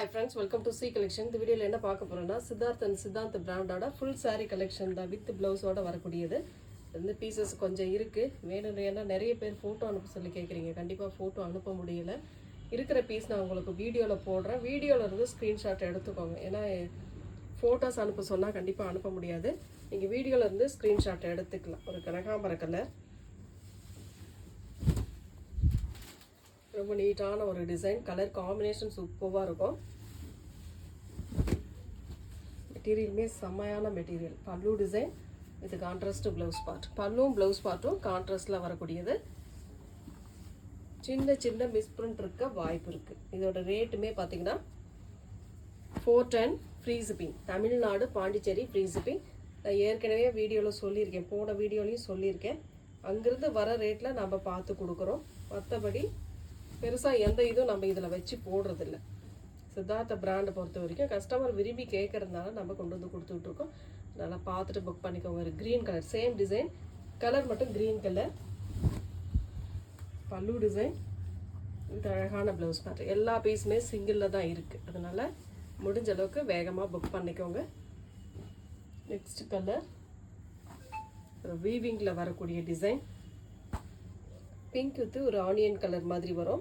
Hi friends, welcome to C collection. இந்த வீடியோல என்ன பார்க்க போறோம்னா சித்தார்த் அண்ட் சித்தாந்த் பிராண்டோட ஃபுல் saree கலெக்ஷன் தான் வித் பிளவுஸோட வரக்கூடியது. இந்த பீசஸ் கொஞ்சம் இருக்கு. வேணும்னா நிறைய பேர் போட்டோ அனுப்ப சொல்லி கேக்குறீங்க. கண்டிப்பா போட்டோ அனுப்ப முடியல. இருக்கிற பீஸ் நான் உங்களுக்கு வீடியோல போடுறேன். வீடியோல இருந்து ஸ்கிரீன்ஷாட் எடுத்துக்கோங்க. ஏன்னா போட்டோஸ் அனுப்ப சொன்னா கண்டிப்பா அனுப்ப முடியாது. நீங்க வீடியோல இருந்து ஸ்கிரீன்ஷாட் எடுத்துக்கலாம். ஒரு கனகாம்பர கலர், ரொம்ப நீட்டான ஒரு டிசைன், கலர் காம்பினேஷன் சூப்பராக இருக்கும். மெட்டீரியலுமே செம்மையான material. Pallu design with contrast blouse part. பல்லும் ப்ளவுஸ் பார்ட்டும் கான்ட்ராஸ்டில் வரக்கூடியது. சின்ன சின்ன மிஸ்பிரிண்ட் இருக்க வாய்ப்பு இருக்குது. இதோட ரேட்டுமே பார்த்தீங்கன்னா 410 free shipping. Tamil Nadu Pondicherry free shipping. நான் ஏற்கனவே வீடியோவில் சொல்லியிருக்கேன், போன வீடியோலையும் சொல்லியிருக்கேன். அங்கேருந்து வர ரேட்டில் நம்ம பார்த்து கொடுக்குறோம். மற்றபடி பெருசாக எந்த இதுவும் நம்ம இதில் வச்சு போடுறதில்ல. சித்தார்த்த பிராண்டை பொறுத்த வரைக்கும் கஸ்டமர் விரும்பி கேட்கறதுனால நம்ம கொண்டு வந்து கொடுத்துட்ருக்கோம். நல்லா பார்த்துட்டு புக் பண்ணிக்கோங்க. ஒரு green colour, same design, colour மட்டும் க்ரீன் கலர். பல்லு டிசைன் இது அழகான ப்ளவுஸ் பார்ட். எல்லா பீஸுமே சிங்கிளில் தான் இருக்குது. அதனால் முடிஞ்ச அளவுக்கு வேகமாக புக் பண்ணிக்கோங்க. நெக்ஸ்ட் கலர் ஒரு வீவிங்கில் வரக்கூடிய டிசைன். பிங்க் வித் ஒரு ஆனியன் கலர் மாதிரி வரும்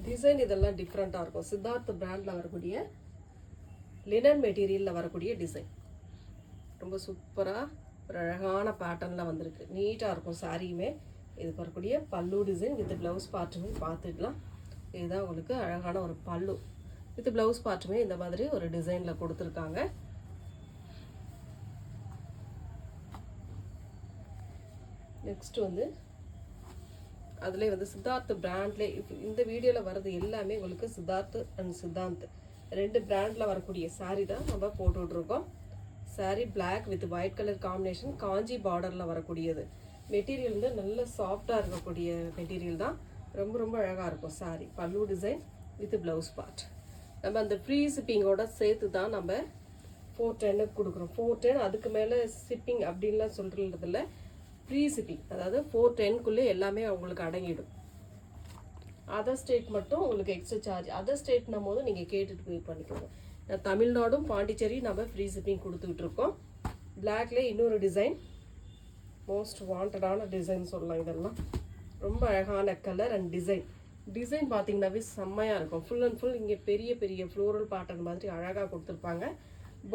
டிசைன். இதெல்லாம் டிஃப்ரெண்ட்டாக இருக்கும். சித்தார்த் பிராண்டில் வரக்கூடிய லினன் மெட்டீரியலில் வரக்கூடிய டிசைன் ரொம்ப சூப்பராக ஒரு அழகான பேட்டர்னில் வந்திருக்கு. நீட்டாக இருக்கும் சாரியுமே. இதுக்கு வரக்கூடிய பல்லு டிசைன் வித் ப்ளவுஸ் பார்ட்டுமே பார்த்துக்கலாம். இதுதான் உங்களுக்கு அழகான ஒரு பல்லு வித் ப்ளவுஸ் பார்ட்டுமே இந்த மாதிரி ஒரு டிசைனில் கொடுத்துருக்காங்க. நெக்ஸ்ட் வந்து அதிலே வந்து சித்தார்த் பிராண்ட்லே இந்த வீடியோவில் வர்றது எல்லாமே உங்களுக்கு சித்தார்த் அண்ட் சித்தாந்த் ரெண்டு பிராண்டில் வரக்கூடிய சாரீ தான் நம்ம போட்டுட்ருக்கோம். Sari black with white colour combination, Kanchi பார்டரில் வரக்கூடியது. மெட்டீரியல் வந்து நல்ல சாஃப்டாக இருக்கக்கூடிய மெட்டீரியல் தான். ரொம்ப ரொம்ப அழகாக இருக்கும் சாரீ. பல்லு டிசைன் வித் ப்ளவுஸ் பார்ட். நம்ம அந்த ஃப்ரீ ஷிப்பிங்கோட சேர்த்து தான் நம்ம 410 கொடுக்குறோம். 410 அதுக்கு மேலே ஷிப்பிங் அப்படின்லாம் சொல்கிறதில்ல. ஃப்ரீ ஷிப்பிங், அதாவது 410க்குள்ளே எல்லாமே உங்களுக்கு அடங்கிடும். அதர் ஸ்டேட் மட்டும் உங்களுக்கு எக்ஸ்ட்ரா சார்ஜ். அதர் ஸ்டேட்னும் போது நீங்கள் கேட்டுட்டு பே பண்ணிக்கோங்க. தமிழ்நாடும் பாண்டிச்சேரி நம்ம ஃப்ரீ ஷிப்பிங் கொடுத்துக்கிட்டு இருக்கோம். பிளாக்ல இன்னொரு டிசைன், மோஸ்ட் வாண்டடான டிசைன் சொல்லலாம். இதெல்லாம் ரொம்ப அழகான கலர் அண்ட் டிசைன். டிசைன் பார்த்தீங்கன்னாவே செம்மையாக இருக்கும். ஃபுல் அண்ட் ஃபுல் இங்கே பெரிய பெரிய ஃப்ளோரல் பேட்டர்ன் மாதிரி அழகாக கொடுத்துருப்பாங்க.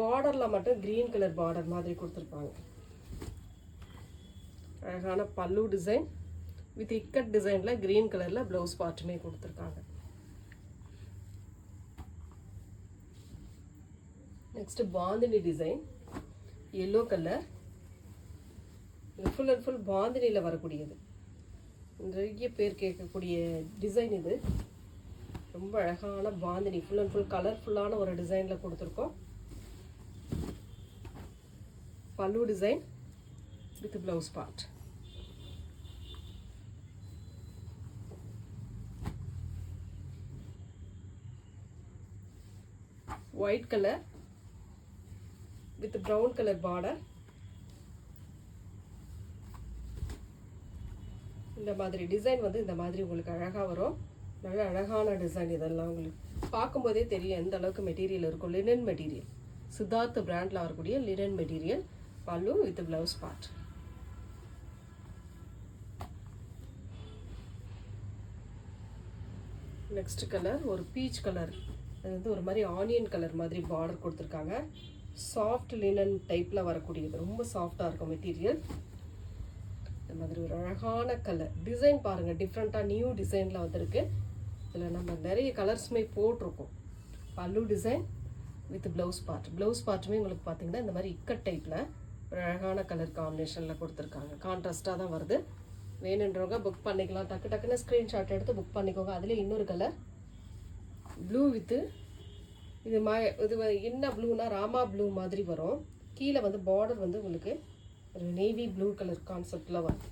பார்டரில் மட்டும் க்ரீன் கலர் பார்டர் மாதிரி கொடுத்துருப்பாங்க. அழகான பல்லு டிசைன் வித் இக்கட் டிசைனில் க்ரீன் கலரில் ப்ளவுஸ் பார்ட்டுமே கொடுத்துருக்காங்க. Next bandhani design, yellow colour. இது ஃபுல் அண்ட் ஃபுல் பாந்தினியில் வரக்கூடியது. நிறைய பேர் கேட்கக்கூடிய டிசைன் இது. ரொம்ப அழகான பாந்தினி, ஃபுல் அண்ட் ஃபுல் கலர்ஃபுல்லான ஒரு டிசைனில் கொடுத்துருக்கோம். பல்லு design with blouse part. White colour with brown colour border. இந்த மாதிரி டிசைன் வந்து இந்த மாதிரி உங்களுக்கு அழகாக வரும். நல்ல அழகான டிசைன். இதெல்லாம் உங்களுக்கு பார்க்கும்போதே தெரியும் எந்த அளவுக்கு மெட்டீரியல் இருக்கும். லினன் மெட்டீரியல், சித்தார்த் பிராண்டில் வரக்கூடிய லினன் மெட்டீரியல். பல்லு with blouse part. Next colour ஒரு பீச் கலர். அது வந்து ஒரு மாதிரி ஆனியன் கலர் மாதிரி பார்டர் கொடுத்துருக்காங்க. சாஃப்ட் லினன் டைப்பில் வரக்கூடியது. ரொம்ப சாஃப்டாக இருக்கும் மெட்டீரியல். இந்த மாதிரி ஒரு அழகான கலர் டிசைன் பாருங்கள். டிஃப்ரெண்ட்டாக நியூ டிசைனில் வந்திருக்கு. இதில் நம்ம நிறைய கலர்ஸுமே போட்டிருக்கோம். Pallu design with blouse part. Blouse பார்ட்டுமே உங்களுக்கு பார்த்தீங்கன்னா இந்த மாதிரி இக்கட் டைப்பில் ஒரு அழகான கலர் காம்பினேஷனில் கொடுத்துருக்காங்க. கான்ட்ராஸ்டாக தான் வருது. வேணுன்றவங்க புக் பண்ணிக்கலாம். டக்கு டக்குன்னு ஸ்க்ரீன்ஷாட் எடுத்து புக் பண்ணிக்கோங்க. அதில் இன்னொரு கலர் ப்ளூ வித்து இது இது என்ன ப்ளூனா ராமா ப்ளூ மாதிரி வரும். கீழே வந்து பார்டர் வந்து உங்களுக்கு ஒரு நேவி ப்ளூ கலர் கான்செப்டில் வரும்.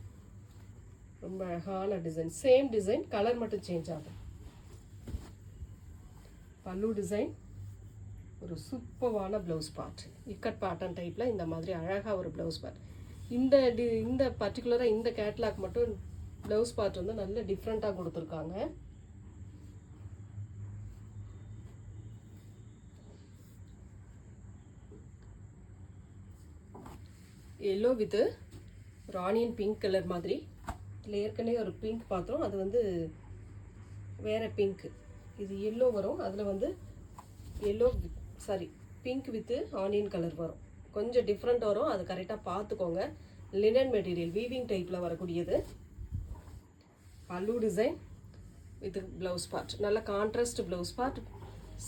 ரொம்ப அழகான டிசைன். சேம் டிசைன், கலர் மட்டும் சேஞ்ச் ஆகும். பல்லு டிசைன் ஒரு சூப்பரான ப்ளவுஸ் பார்ட். இக்கட் பேட்டர்ன் டைப்பில் இந்த மாதிரி அழகாக ஒரு ப்ளவுஸ் பார்ட். இந்த பர்டிகுலராக இந்த கேட்லாக் மட்டும் ப்ளவுஸ் பார்ட் வந்து நல்ல டிஃப்ரெண்ட்டாக கொடுத்துருக்காங்க. எல்லோ வித் ஒரு ஆனியன் பிங்க் கலர் மாதிரி. இதில் ஏற்கனவே ஒரு பிங்க் பார்த்தோம், அது வந்து வேறு பிங்க்கு. இது எல்லோ வரும், அதில் வந்து yellow sorry pink with onion colour வரும். கொஞ்சம் டிஃப்ரெண்ட் வரும், அது கரெக்டாக பார்த்துக்கோங்க. லினன் மெட்டீரியல் வீவிங் டைப்பில் வரக்கூடியது. பல்லு டிசைன் வித் ப்ளவுஸ் பார்ட். நல்ல கான்ட்ராஸ்ட் ப்ளவுஸ் பார்ட்,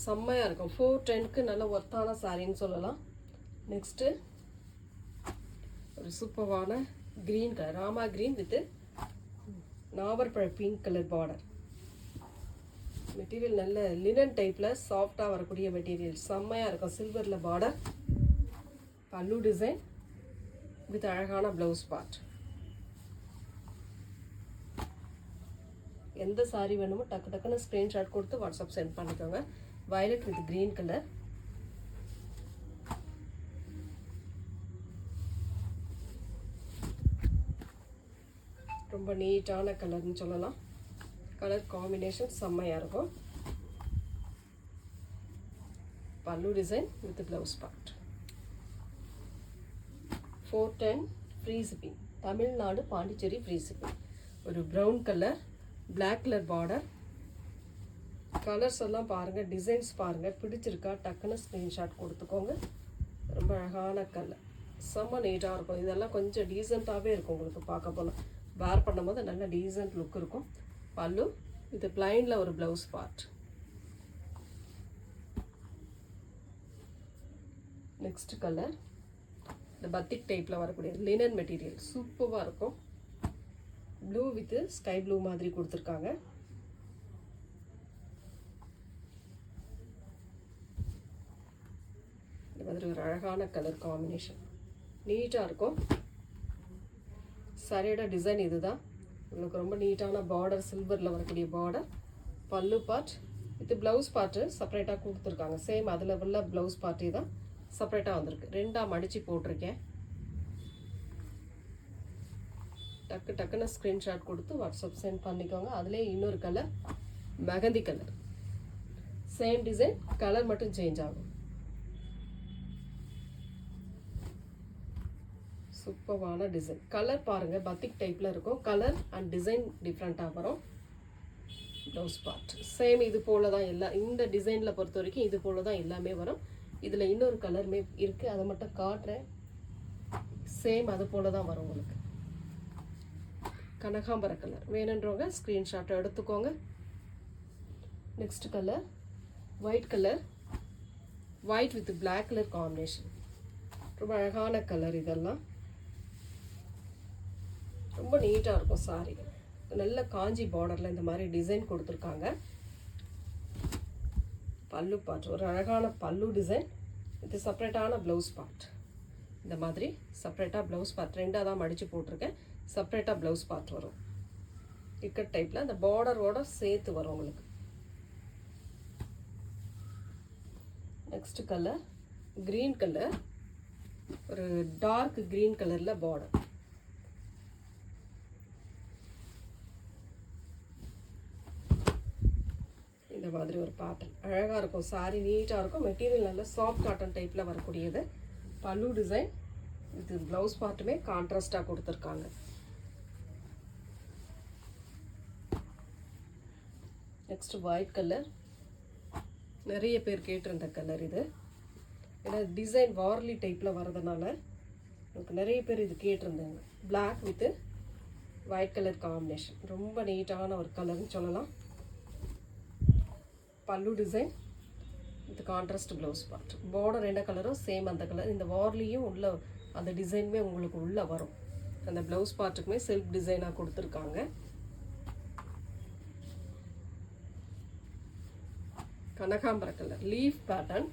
செம்மையாக இருக்கும். 410க்கு நல்ல ஒர்த்தான சாரின்னு சொல்லலாம். நெக்ஸ்ட்டு ஒரு சூப்பரான green colour, rama green with நாவற்பழ பிங்க் கலர் பார்டர். மெட்டீரியல் நல்ல லினன் டைப்பில் சாஃப்டாக வரக்கூடிய மெட்டீரியல், செம்மையாக இருக்கும். சில்வரில் பார்டர். பல்லு டிசைன் வித் அழகான ப்ளவுஸ் பார்ட். எந்த சாரி வேணுமோ டக்கு டக்குன்னு ஸ்க்ரீன்ஷாட் கொடுத்து வாட்ஸ்அப் சென்ட் பண்ணிக்கோங்க. Violet with green colour. ரொம்ப நீட்டான கலர்னு சொல்லலாம். கலர் காம்பினேஷன் செம்மையாக இருக்கும். Pallu design with blouse part. 410 free shipping. Tamil Nadu Pondicherry free shipping. ஒரு brown colour, black colour border. Colours எல்லாம் பாருங்கள், டிசைன்ஸ் பாருங்கள், பிடிச்சிருக்கா டக்குன்னு ஸ்க்ரீன்ஷாட் கொடுத்துக்கோங்க. ரொம்ப அழகான கலர், செம்ம நீட்டாக இருக்கும். இதெல்லாம் கொஞ்சம் டீசெண்டாகவே இருக்கும் உங்களுக்கு பார்க்க போனால். வேர் பண்ணும்போது நல்ல டீசென்ட் லுக் இருக்கும். பல்லு இது பிளைனில் ஒரு ப்ளவுஸ் பார்ட். நெக்ஸ்ட் கலர் இந்த பத்திக் டைப்பில் வரக்கூடிய லினன் மெட்டீரியல் சூப்பராக இருக்கும். ப்ளூ வித் ஸ்கை ப்ளூ மாதிரி கொடுத்துருக்காங்க. இந்த மாதிரி ஒரு அழகான கலர் காம்பினேஷன், நீட்டாக இருக்கும். சாரியோட டிசைன் இதுதான். உங்களுக்கு ரொம்ப நீட்டான பார்டர், சில்வரில் வரக்கூடிய பார்டர். பல்லு பார்ட் வித் ப்ளவுஸ் பார்ட்டு செப்பரேட்டாக கொடுத்துருக்காங்க. சேம் அதில் உள்ள ப்ளவுஸ் பார்ட்டி தான் செப்பரேட்டாக வந்திருக்கு. ரெண்டாக மடித்து போட்டிருக்கேன். டக்கு டக்குன்னு ஸ்க்ரீன்ஷாட் கொடுத்து வாட்ஸ்அப் சென்ட் பண்ணிக்கோங்க. அதுலேயே இன்னொரு colour mehndi colour. Same design, colour மட்டும் சேஞ்ச் ஆகும். சூப்பரான டிசைன். கலர் பாருங்கள், பத்திக் டைப்பில் இருக்கும். கலர் அண்ட் டிசைன் டிஃப்ரெண்ட்டாக வரும். ப்ளவுஸ் பார்ட் சேம் இது போல தான் எல்லாம். இந்த டிசைனில் பொறுத்த வரைக்கும் இது போல தான் எல்லாமே வரும். இதில் இன்னொரு கலருமே இருக்குது, அதை மட்டும் காட்டுறேன். சேம் அது போல தான் வரும் உங்களுக்கு. கனகாம்பர கலர் வேணுன்றவங்க ஸ்க்ரீன்ஷாட்டை எடுத்துக்கோங்க. Next colour white colour, white with black colour combination. ரொம்ப அழகான கலர். இதெல்லாம் ரொம்ப நீட்டாக இருக்கும் சாரி. நல்ல காஞ்சி பார்டரில் இந்த மாதிரி டிசைன் கொடுத்துருக்காங்க. பல்லு பார்ட் ஒரு அழகான பல்லு டிசைன். இது செப்பரேட்டான ப்ளவுஸ் பார்ட். இந்த மாதிரி செப்பரேட்டாக ப்ளவுஸ் பார்ட் ரெண்டாக தான் மடித்து போட்டிருக்கேன். செப்பரேட்டாக ப்ளவுஸ் பார்ட் வரும். இக்கட் டைப்பில் அந்த பார்டரோட சேர்த்து வரும் உங்களுக்கு. நெக்ஸ்ட் கலர் க்ரீன் கலர், ஒரு டார்க் க்ரீன் கலரில் பார்டர். இந்த மாதிரி ஒரு பேட்டர்ன் அழகாக இருக்கும். சாரி நீட்டாக இருக்கும். மெட்டீரியல் நல்ல சாஃப்ட் காட்டன் டைப்பில் வரக்கூடியது. பல்லு டிசைன் இது ப்ளவுஸ் பார்ட்டுமே கான்ட்ராஸ்டாக கொடுத்துருக்காங்க. நெக்ஸ்ட் ஒயிட் கலர், நிறைய பேர் கேட்டிருந்த கலர் இது. ஏன்னா டிசைன் வார்லி டைப்பில் வரதுனால எனக்கு நிறைய பேர் இது கேட்டிருந்தாங்க. Black with white colour combination, ரொம்ப நீட்டான ஒரு கலர்னு சொல்லலாம். Pallu design with contrast blouse part. Border என்ன கலரோ சேம் அந்த கலர். இந்த வார்லியும் உள்ள அந்த டிசைனுமே உங்களுக்கு உள்ளே வரும். அந்த ப்ளவுஸ் பார்ட்டுக்குமே செல்ஃப் டிசைனாக கொடுத்துருக்காங்க. கனகாம்பர கலர் லீஃப் பேட்டர்ன்,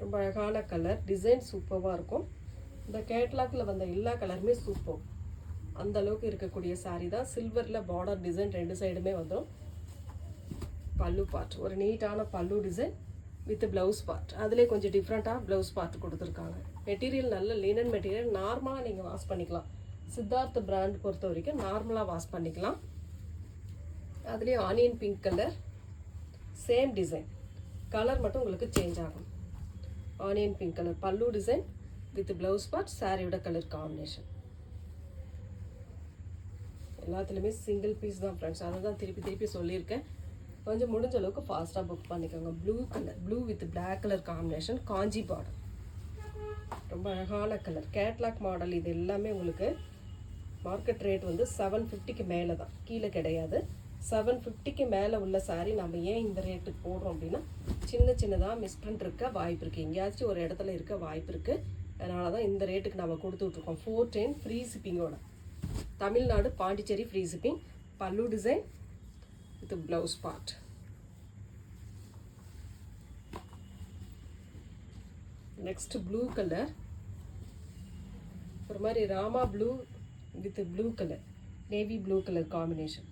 ரொம்ப அழகான கலர். டிசைன் சூப்பராக இருக்கும். இந்த கேட்லாக்ல வந்த எல்லா கலருமே சூப்பர். அந்த அளவுக்கு இருக்கக்கூடிய சாரீ தான். சில்வரில் பார்டர் டிசைன் ரெண்டு சைடுமே வந்துடும். பல்லு பார்ட் ஒரு நீட்டான பல்லு டிசைன் வித் ப்ளவுஸ் பார்ட். அதிலே கொஞ்சம் டிஃப்ரெண்ட்டாக ப்ளவுஸ் பார்ட் கொடுத்துருக்காங்க. மெட்டீரியல் நல்ல லினன் மெட்டீரியல். நார்மலாக நீங்கள் வாஷ் பண்ணிக்கலாம். சித்தார்த் பிராண்ட் பொறுத்த வரைக்கும் நார்மலாக வாஷ் பண்ணிக்கலாம். அதுலேயே onion pink colour, same design, colour மட்டும் உங்களுக்கு சேஞ்ச் ஆகும். ஆனியன் பிங்க் கலர் பல்லு டிசைன் வித் ப்ளவுஸ் பார்ட், சாரியோட கலர் காம்பினேஷன். எல்லாத்துலேயுமே சிங்கிள் பீஸ் தான் ஃப்ரெண்ட்ஸ், அதை தான் திருப்பி திருப்பி சொல்லியிருக்கேன். கொஞ்சம் முடிஞ்ச அளவுக்கு ஃபாஸ்ட்டாக புக் பண்ணிக்கோங்க. Blue colour, blue with black colour combination, Kanchi border. ரொம்ப அழகான கலர், கேட்லாக் மாடல். இது எல்லாமே உங்களுக்கு மார்க்கெட் ரேட் வந்து 750க்கு மேலே தான், கீழே கிடையாது. 750க்கு மேலே உள்ள சாரீ நம்ம ஏன் இந்த ரேட்டுக்கு போடுறோம் அப்படின்னா, சின்ன சின்னதாக மிஸ்பிரிண்ட் இருக்க வாய்ப்பு இருக்குது, எங்கேயாச்சும் ஒரு இடத்துல இருக்க வாய்ப்பு இருக்குது. அதனால தான் இந்த ரேட்டுக்கு நம்ம கொடுத்துட்ருக்கோம். 410 ஃப்ரீ ஷிப்பிங்கோட. Tamil Nadu Pondicherry free shipping. Pallu design with blouse part. Next blue colour, ஒரு மாதிரி rama blue with blue colour, navy blue colour combination.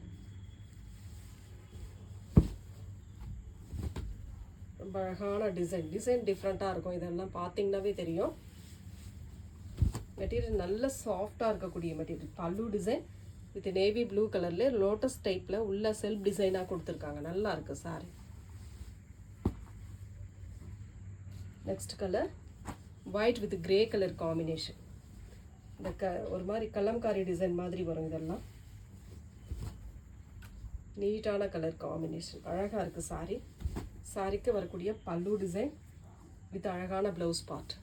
ரொம்ப அழகான டிசைன். டிசைன் டிஃப்ரெண்ட்டாக இருக்கும், இதெல்லாம் பார்த்தீங்கன்னாவே தெரியும். மெட்டீரியல் நல்ல சாஃப்டாக இருக்கக்கூடிய material. Pallu design with navy blue கலரில் லோட்டஸ் டைப்பில் உள்ள செல்ஃப் டிசைனாக கொடுத்துருக்காங்க. நல்லா இருக்குது sorry. Next colour white with grey colour combination. இந்த ஒரு மாதிரி கலம்காரி டிசைன் மாதிரி வரும். இதெல்லாம் நீட்டான கலர் காம்பினேஷன், அழகாக இருக்குது சாரி. சாரிக்கு வரக்கூடிய பல்லு டிசைன் வித் அழகான ப்ளவுஸ் பார்ட்.